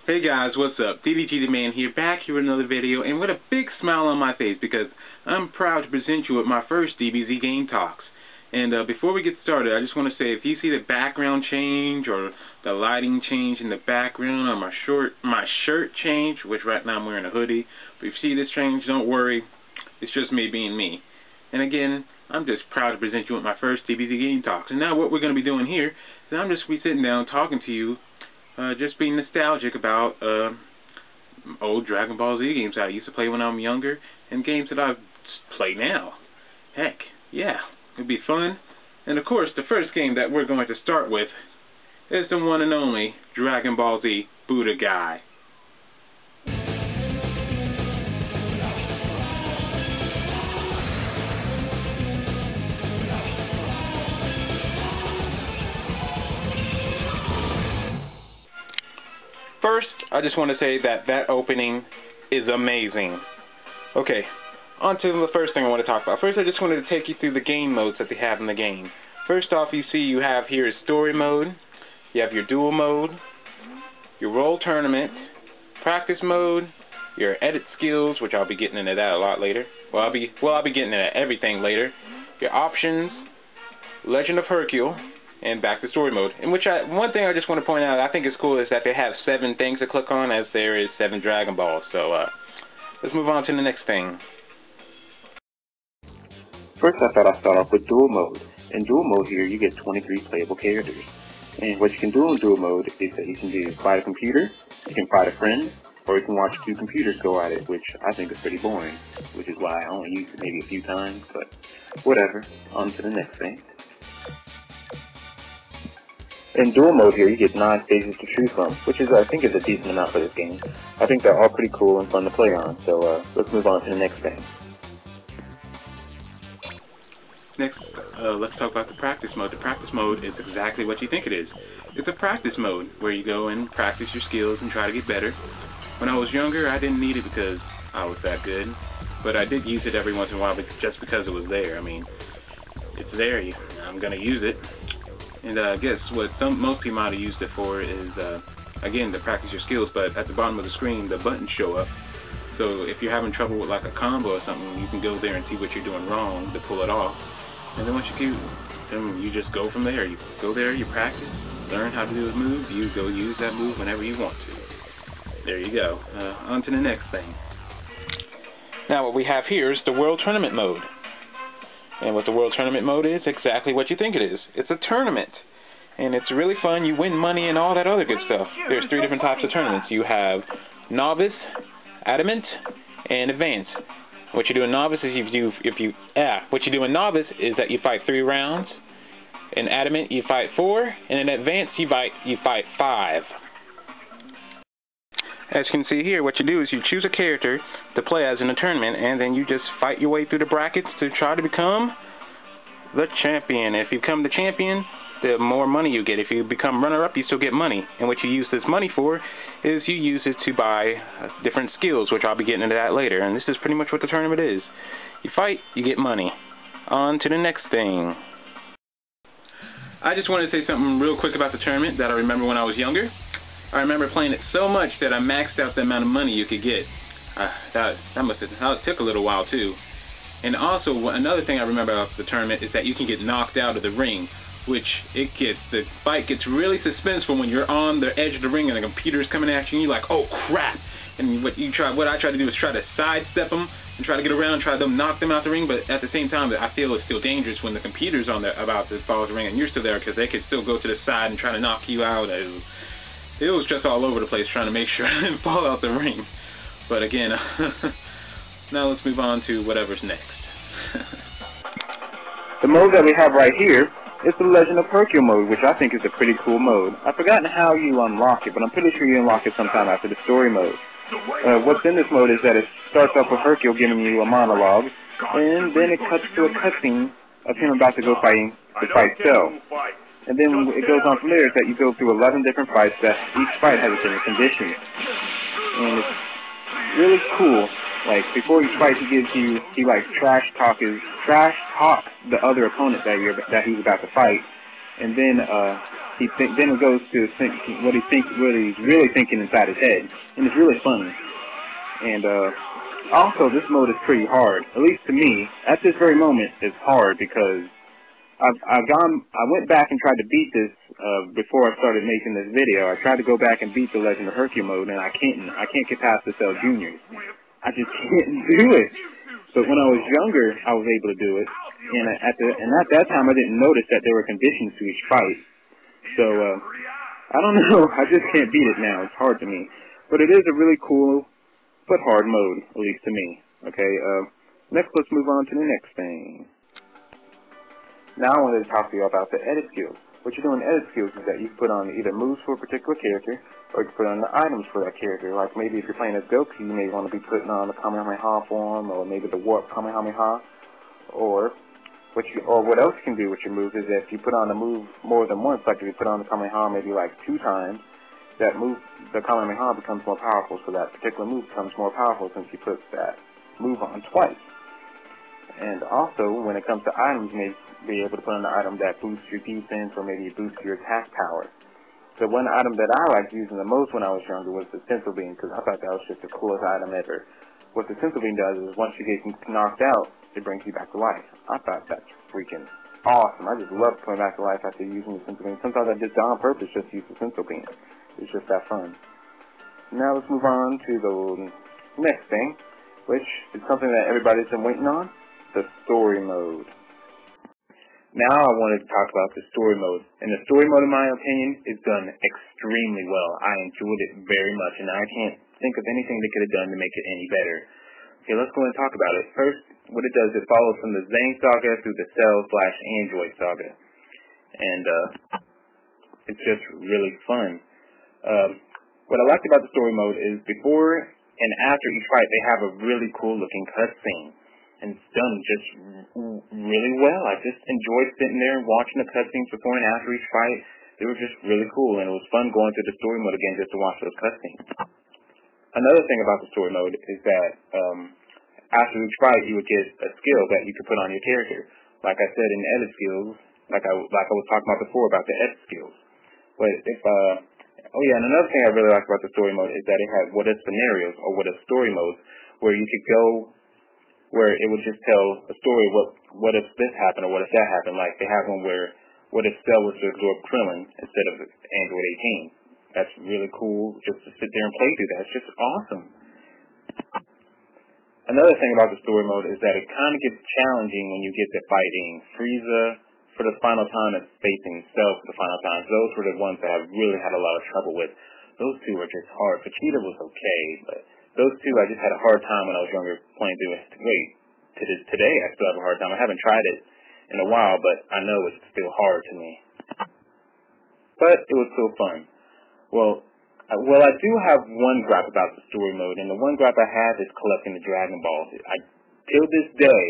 Hey guys, what's up? DDG the Man here, back here with another video, and with a big smile on my face because I'm proud to present you with my first DBZ Game Talks. And before we get started, I just want to say, if you see the background change or the lighting change in the background, or my shirt change, which right now I'm wearing a hoodie, but if you see this change, don't worry, it's just me being me. And again, I'm just proud to present you with my first DBZ Game Talks. And now what we're going to be doing here is I'm just sitting down talking to you, just being nostalgic about old Dragon Ball Z games I used to play when I was younger, and games that I play now. Heck, yeah, it'd be fun. And of course, the first game that we're going to start with is the one and only Dragon Ball Z Budokai. First, I just want to say that opening is amazing. Okay, on to the first thing I want to talk about. First, I just wanted to take you through the game modes that they have in the game. First off, you see you have here is story mode, you have your duel mode, your role tournament, practice mode, your edit skills, which I'll be getting into that a lot later. Well, I'll be getting into everything later. Your options, Legend of Hercule, and back to story mode. In which one thing I just want to point out I think is cool is that they have 7 things to click on, as there is 7 Dragon Balls. So let's move on to the next thing. First, I thought I'd start off with duel mode. In duel mode here, you get 23 playable characters. And what you can do in duel mode is that you can either fight a computer, you can fight a friend, or you can watch 2 computers go at it, which I think is pretty boring, which is why I only used it maybe a few times, but whatever. On to the next thing. In duel mode here, you get 9 stages to choose from, which is, I think, is a decent amount for this game. I think they're all pretty cool and fun to play on, so let's move on to the next thing. Next, let's talk about the practice mode. The practice mode is exactly what you think it is. It's a practice mode where you go and practice your skills and try to get better. When I was younger, I didn't need it because I was that good, but I did use it every once in a while just because it was there. I mean, it's there, I'm going to use it. And I guess what most people might have used it for is, again, to practice your skills, but at the bottom of the screen, the buttons show up. So if you're having trouble with like a combo or something, you can go there and see what you're doing wrong to pull it off. And then once you do, then you just go from there. You go there, you practice, learn how to do a move, you go use that move whenever you want to. There you go. On to the next thing. Now what we have here is the World Tournament mode. And what the World Tournament mode is exactly what you think it is. It's a tournament. And it's really fun. You win money and all that other good stuff. There's 3 different types of tournaments. You have Novice, Adamant, and Advanced. What you do in Novice is what you do in Novice is that you fight 3 rounds. In Adamant you fight 4, and in Advanced you fight 5. As you can see here, what you do is you choose a character to play as in a tournament, and then you just fight your way through the brackets to try to become the champion. If you become the champion, the more money you get. If you become runner-up, you still get money. And what you use this money for is you use it to buy different skills, which I'll be getting into that later. And this is pretty much what the tournament is. You fight, you get money. On to the next thing. I just wanted to say something real quick about the tournament that I remember when I was younger. I remember playing it so much that I maxed out the amount of money you could get. That took a little while too. And also, another thing I remember about the tournament is that you can get knocked out of the ring, which the fight gets really suspenseful when you're on the edge of the ring and the computer's coming at you and you're like, oh crap! And what I try to do is try to sidestep them and try to get around, try to knock them out the ring, but at the same time, I feel it's still dangerous when the computer's on there about to fall the ring and you're still there, because they could still go to the side and try to knock you out. It was just all over the place trying to make sure I didn't fall out the ring. But again, now let's move on to whatever's next. The mode that we have right here is the Legend of Hercule mode, which I think is a pretty cool mode. I've forgotten how you unlock it, but I'm pretty sure you unlock it sometime after the story mode. What's in this mode is that it starts off with Hercule giving you a monologue, and then it cuts to a cutscene of him about to go fight Cell. And then it goes on from there is that you go through 11 different fights that each fight has a different condition. And it's really cool. Like, before each fight he like trash talk the other opponent that he's about to fight. And then then it goes to what he's really thinking inside his head, and it's really funny. And also, this mode is pretty hard, at least to me. At this very moment, it's hard because I went back and tried to beat this before I started making this video. I tried to go back and beat the Legend of Hercule mode, and I can't get past the Cell Juniors. I just can't do it. But when I was younger, I was able to do it, and at that time, I didn't notice that there were conditions to each fight. So I don't know. I just can't beat it now. It's hard to me, but it is a really cool but hard mode, at least to me. Okay. Next, let's move on to the next thing. Now I wanted to talk to you about the edit skills. What you do in edit skills is that you can put on either moves for a particular character, or you can put on the items for that character. Like maybe if you're playing as Goku, you may want to be putting on the Kamehameha form, or maybe the Warp Kamehameha. Or what else you can do with your moves is that if you put on a move more than once, like if you put on the Kamehameha maybe like 2 times, that move, the Kamehameha becomes more powerful, so that particular move becomes more powerful since you put that move on twice. And also, when it comes to items, you may be able to put on an item that boosts your defense or maybe boosts your attack power. The one item that I liked using the most when I was younger was the Stencil Beam, because I thought that was just the coolest item ever. What the Stencil Beam does is once you get knocked out, it brings you back to life. I thought that's freaking awesome. I just love coming back to life after using the Stencil Beam. Sometimes I just on purpose just use the Stencil Beam. It's just that fun. Now let's move on to the next thing, which is something that everybody's been waiting on. The story mode. Now I wanted to talk about the story mode. And the story mode, in my opinion, is done extremely well. I enjoyed it very much, and I can't think of anything they could have done to make it any better. Okay, let's go and talk about it. First, what it does, it follows from the Zane Saga through the Cell/Android Saga. And it's just really fun. What I liked about the story mode is before and after each fight, they have a really cool looking cutscene. And it's done just really well. I just enjoyed sitting there and watching the cutscenes before and after each fight. They were just really cool, and it was fun going through the story mode again just to watch those cutscenes. Another thing about the story mode is that after each fight, you would get a skill that you could put on your character. Like I said in edit skills, like I was talking about before about the edit skills. But oh yeah, and another thing I really liked about the story mode is that it had what if scenarios or what if story modes where you could go where it would just tell a story what if this happened or what if that happened. Like they have one where what if Cell was to absorb Krillin instead of Android 18. That's really cool just to sit there and play through that. It's just awesome. Another thing about the story mode is that it kind of gets challenging when you get to fighting Frieza for the final time and facing Cell for the final time. Those were the ones that I really had a lot of trouble with. Those two were just hard. Vegeta was okay, but those two I just had a hard time when I was younger playing through it. Wait, today I still have a hard time. I haven't tried it in a while, but I know it's still hard to me. But it was still fun. Well, I do have one gripe about the story mode, and the one gripe I have is collecting the Dragon Balls. Till this day,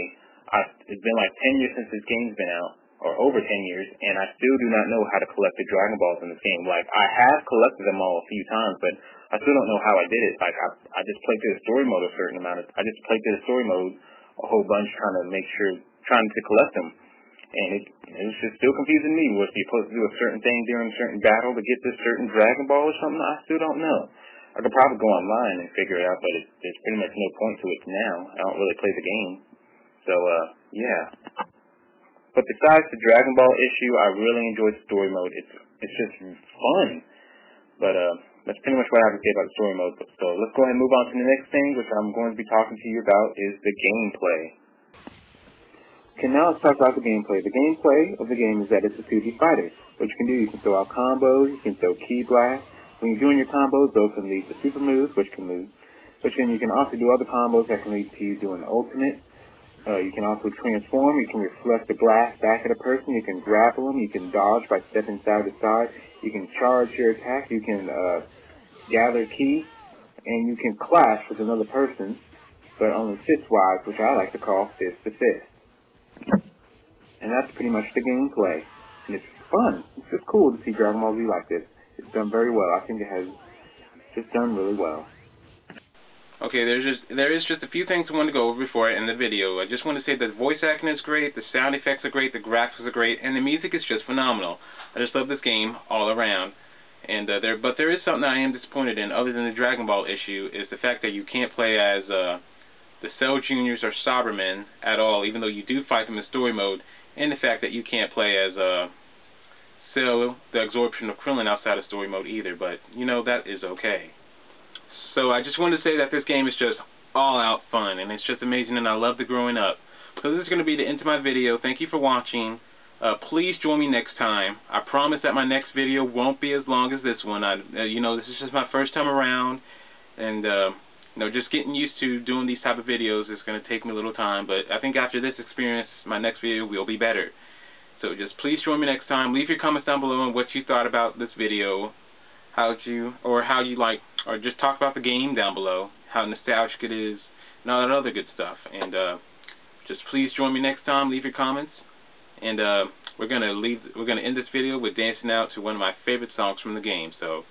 it's been like 10 years since this game's been out, or over 10 years, and I still do not know how to collect the Dragon Balls in this game. Like, I have collected them all a few times, but I still don't know how I did it. Like, I just played through the story mode I just played through the story mode a whole bunch trying to collect them. And it was just still confusing me. Was you supposed to do a certain thing during a certain battle to get this certain Dragon Ball or something? I still don't know. I could probably go online and figure it out, but there's pretty much no point to it now. I don't really play the game. So, yeah. But besides the Dragon Ball issue, I really enjoyed the story mode. It's just fun. But that's pretty much what I have to say about the story mode. So let's go ahead and move on to the next thing, which I'm going to be talking to you about, is the gameplay. Okay, now let's talk about the gameplay. The gameplay of the game is that it's a 2D fighter. What you can do, you can throw out combos, you can throw key blasts. When you're doing your combos, those can lead to super moves, you can also do other combos that can lead to you doing ultimate. You can also transform, you can reflect the blast back at a person, you can grapple them, you can dodge by stepping side to side, you can charge your attack, you can gather ki, and you can clash with another person, but only fist-wise, which I like to call fist-to-fist. And that's pretty much the gameplay. And it's fun. It's just cool to see Dragon Ball Z like this. It's done very well. I think it has just done really well. Okay, there is just a few things I want to go over before I end the video. I just want to say that the voice acting is great, the sound effects are great, the graphics are great, and the music is just phenomenal. I just love this game all around. And but there is something I am disappointed in, other than the Dragon Ball issue, is the fact that you can't play as the Cell Juniors or Cybermen at all, even though you do fight them in story mode, and the fact that you can't play as Cell, the absorption of Krillin, outside of story mode either. But you know, that is okay. So I just wanted to say that this game is just all-out fun, and it's just amazing, and I love the growing up. So this is going to be the end of my video. Thank you for watching. Please join me next time. I promise that my next video won't be as long as this one. You know, this is just my first time around, and you know, just getting used to doing these type of videos is going to take me a little time. But I think after this experience, my next video will be better. So just please join me next time. Leave your comments down below on what you thought about this video, how you like. Or just talk about the game down below, how nostalgic it is, and all that other good stuff. And just please join me next time. Leave your comments, and we're gonna end this video with dancing out to one of my favorite songs from the game. So.